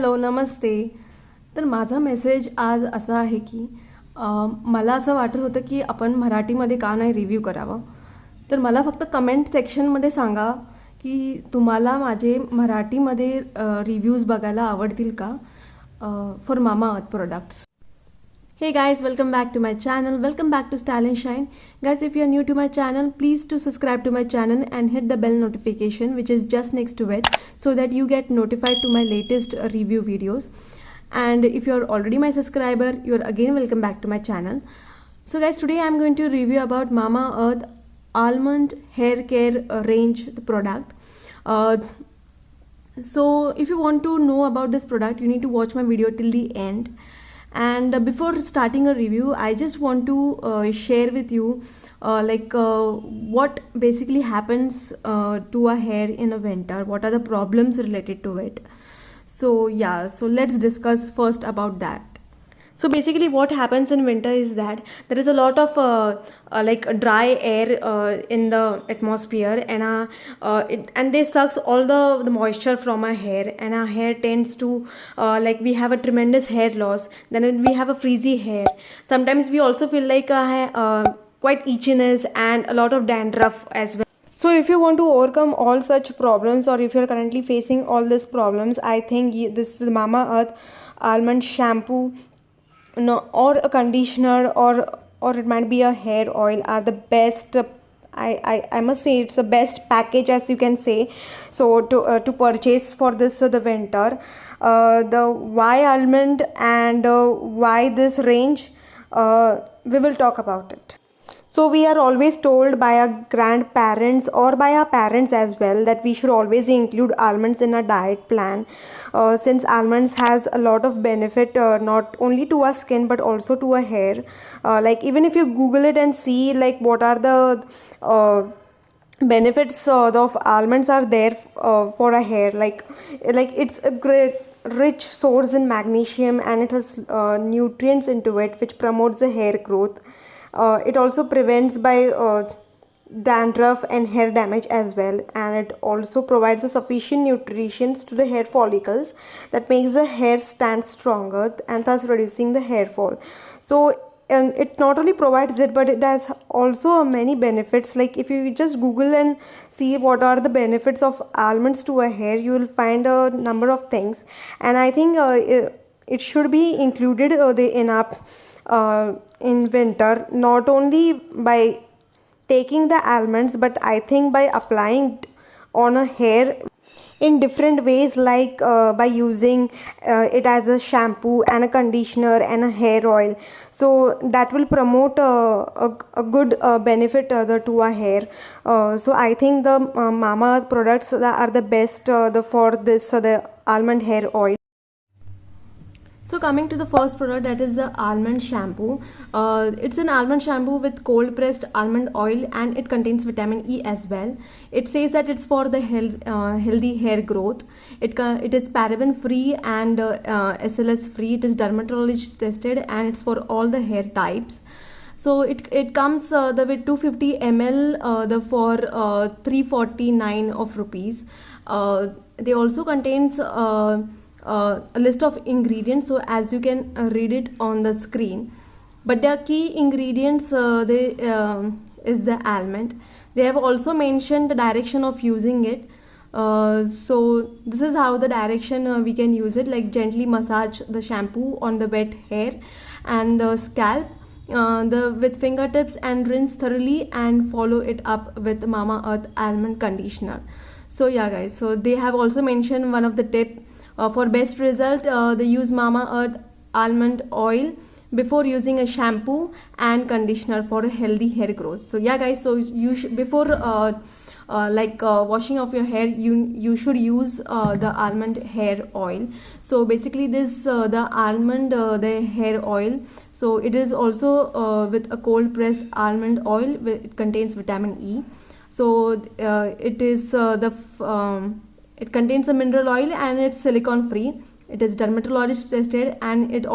Hello नमस्ते. तर माझा मेसेज आज असा आहे की मला असं वाटत होतं की आपण मराठीमध्ये का नाही रिव्ह्यू करावं. तर मला फक्त कमेंट सेक्शनमध्ये सांगा की तुम्हाला माझे मराठीमध्ये रिव्ह्यूज बघायला आवडतील का for Mamaearth products. Hey guys, welcome back to my channel. Welcome back to Style and Shine. Guys, if you're new to my channel, please to subscribe to my channel and hit the bell notification which is just next to it so that you get notified to my latest review videos. And if you're already my subscriber, you're again welcome back to my channel. So guys, today I'm going to review about Mama Earth Almond Hair Care range the product. So if you want to know about this product, you need to watch my video till the end. And before starting a review, I just want to share with you what basically happens to a hair in a winter, what are the problems related to it. So yeah, so let's discuss first about that. So basically what happens in winter is that there is a lot of dry air in the atmosphere, and they sucks all the moisture from our hair, and our hair tends to we have a tremendous hair loss. Then we have a frizzy hair. Sometimes we also feel like quite itchiness and a lot of dandruff as well. So if you want to overcome all such problems, or if you're currently facing all these problems, I think this is Mamaearth almond shampoo, no, or a conditioner, or it might be a hair oil, are the best. I must say it's the best package, as you can say, so to purchase for this the winter. The why almond and why this range, we will talk about it. So we are always told by our grandparents or by our parents as well that we should always include almonds in our diet plan, since almonds has a lot of benefit, not only to our skin but also to our hair. Like even if you Google it and see like what are the benefits of almonds are there for a hair, like it's a great rich source in magnesium, and it has nutrients into it which promotes the hair growth. It also prevents by dandruff and hair damage as well, and it also provides a sufficient nutrition to the hair follicles that makes the hair stand stronger and thus reducing the hair fall. So and it not only provides it, but it has also many benefits. Like if you just Google and see what are the benefits of almonds to a hair, you will find a number of things, and I think it should be included in our in winter, not only by taking the almonds, but I think by applying on a hair in different ways, like by using it as a shampoo and a conditioner and a hair oil. So that will promote a good benefit to our hair. So I think the Mamaearth products are the best for this the almond hair oil. So coming to the first product, that is the almond shampoo. It's an almond shampoo with cold pressed almond oil, and it contains vitamin E as well. It says that it's for the healthy hair growth. It is paraben free and SLS free. It is dermatologist tested, and it's for all the hair types. So it comes with 250 ml for 349 of rupees. They also contains a list of ingredients, so as you can read it on the screen. But their key ingredients is the almond. They have also mentioned the direction of using it. So this is how the direction we can use it, like gently massage the shampoo on the wet hair and the scalp with fingertips, and rinse thoroughly and follow it up with Mamaearth almond conditioner. So yeah guys, so they have also mentioned one of the tip. For best result, they use Mamaearth almond oil before using a shampoo and conditioner for a healthy hair growth. So yeah guys, so you before washing off your hair, you should use the almond hair oil. So basically this the almond the hair oil, so it is also with a cold pressed almond oil. It contains vitamin E. So it is it contains a mineral oil, and it's silicone free. It is dermatologist tested, and it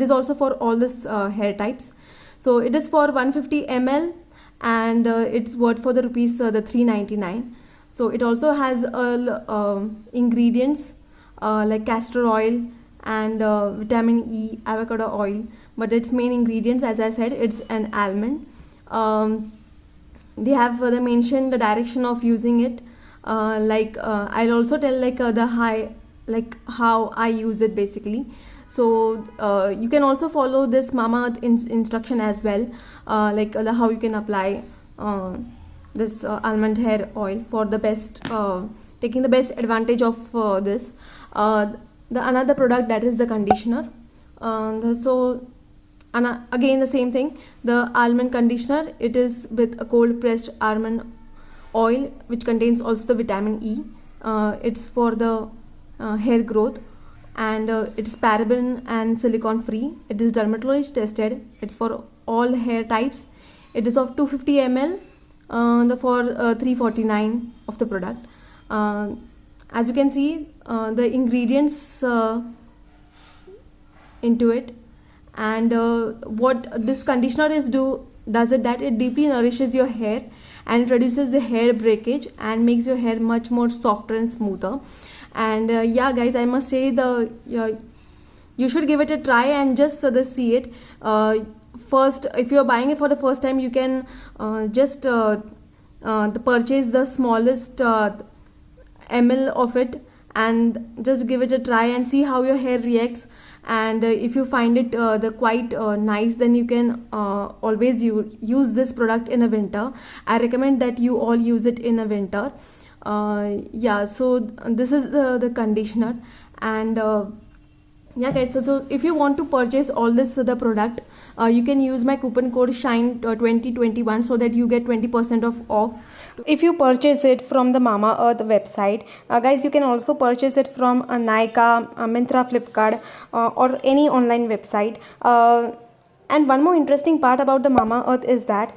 is also for all this hair types. So it is for 150 ml, and it's worth for the rupees the 399. So it also has ingredients like castor oil, and vitamin E, avocado oil. But its main ingredients, as I said, it's an almond. They have further mentioned the direction of using it. I'll also tell the high, like how I use it basically. So you can also follow this Mamaearth instruction as well, how you can apply this almond hair oil for the best, taking the best advantage of this. The another product, that is the conditioner. Again the same thing, the almond conditioner, it is with a cold pressed almond oil which contains also the vitamin E. It's for the hair growth, and it's paraben and silicone free. It is dermatologist tested. It's for all hair types. It is of 250 ml, for 349 of the product. As you can see, the ingredients into it, and what this conditioner does it that it deeply nourishes your hair, and it reduces the hair breakage and makes your hair much more softer and smoother. And yeah guys, I must say you should give it a try and just see it. First, if you're buying it for the first time, you can just purchase the smallest ml of it and just give it a try and see how your hair reacts. And if you find it quite nice, then you can always use this product in a winter. I recommend that you all use it in a winter. Yeah, so this is the conditioner. And yeah guys, so if you want to purchase all this the product, you can use my coupon code SHINE 2021 so that you get 20% off. If you purchase it from the Mamaearth website, guys, you can also purchase it from Nykaa, Myntra, Flipkart, or any online website. And one more interesting part about the Mamaearth is that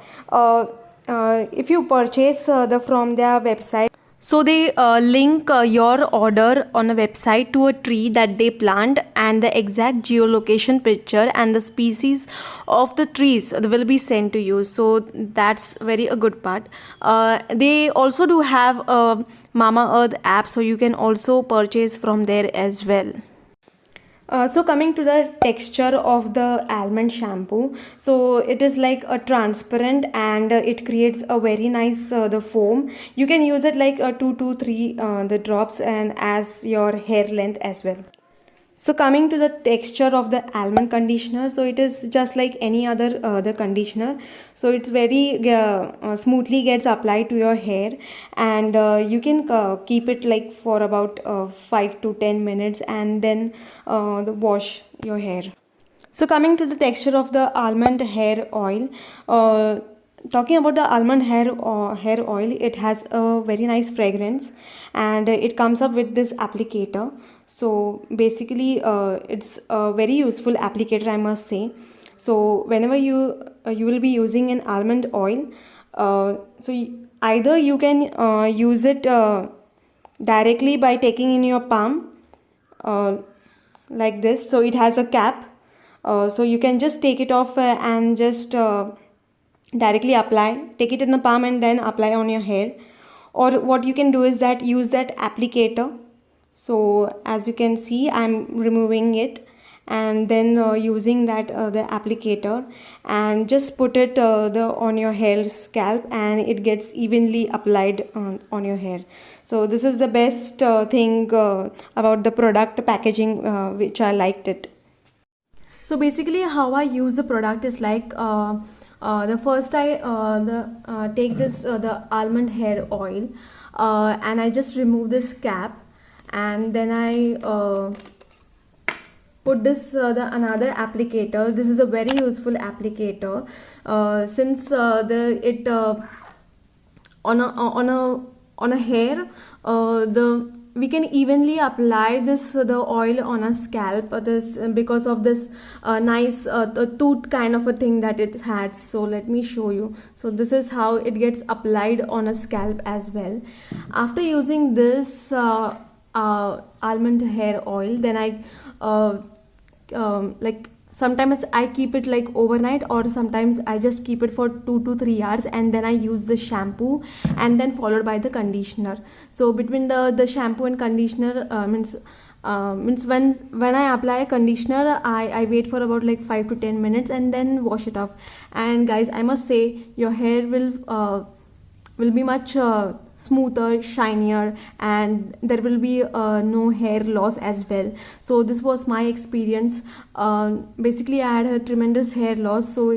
if you purchase from their website, so they link your order on a website to a tree that they plant, and the exact geolocation picture and the species of the trees will be sent to you. So that's very a good part. They also do have a Mamaearth app, so you can also purchase from there as well. So coming to the texture of the almond shampoo, so it is like a transparent, and it creates a very nice the foam. You can use it like 2 to 3 the drops, and as your hair length as well. So coming to the texture of the almond conditioner, so it is just like any other the conditioner. So it's very smoothly gets applied to your hair, and you can keep it like for about 5 to 10 minutes, and then wash your hair. So coming to the texture of the almond hair oil, talking about the almond hair oil, it has a very nice fragrance, and it comes up with this applicator. So basically it's a very useful applicator, I must say. So whenever you will be using an almond oil, either you can use it directly by taking in your palm like this. So it has a cap, so you can just take it off and just directly apply, take it in the palm and then apply on your hair. Or what you can do is that use that applicator. So as you can see, I'm removing it, and then using that the applicator, and just put it on your hair scalp, and it gets evenly applied on your hair. So this is the best thing about the product packaging, which I liked it. So basically how I use the product is like the first I take this the almond hair oil, and I just remove this cap, and then I put this another applicator. This is a very useful applicator, since on a hair, we can evenly apply the oil on a scalp, because of this nice the tooth kind of a thing that it has. So let me show you. So this is how it gets applied on a scalp as well. After using this almond hair oil, then I like sometimes I keep it like overnight, or sometimes I just keep it for 2 to 3 hours, and then I use the shampoo, and then followed by the conditioner. So between the shampoo and conditioner, Means when I apply conditioner, I wait for about like 5 to 10 minutes and then wash it off. And guys, I must say your hair will be much smoother, shinier, and there will be no hair loss as well. So this was my experience. Basically I had a tremendous hair loss, so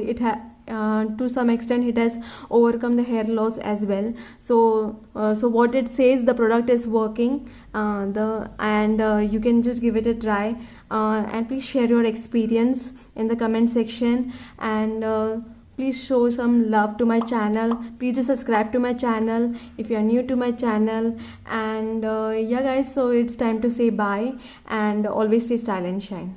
to some extent it has overcome the hair loss as well. So what it says, the product is working, the and you can just give it a try, and please share your experience in the comment section. And please show some love to my channel. Please do subscribe to my channel if you are new to my channel. And yeah guys, so it's time to say bye, and always stay style and shine.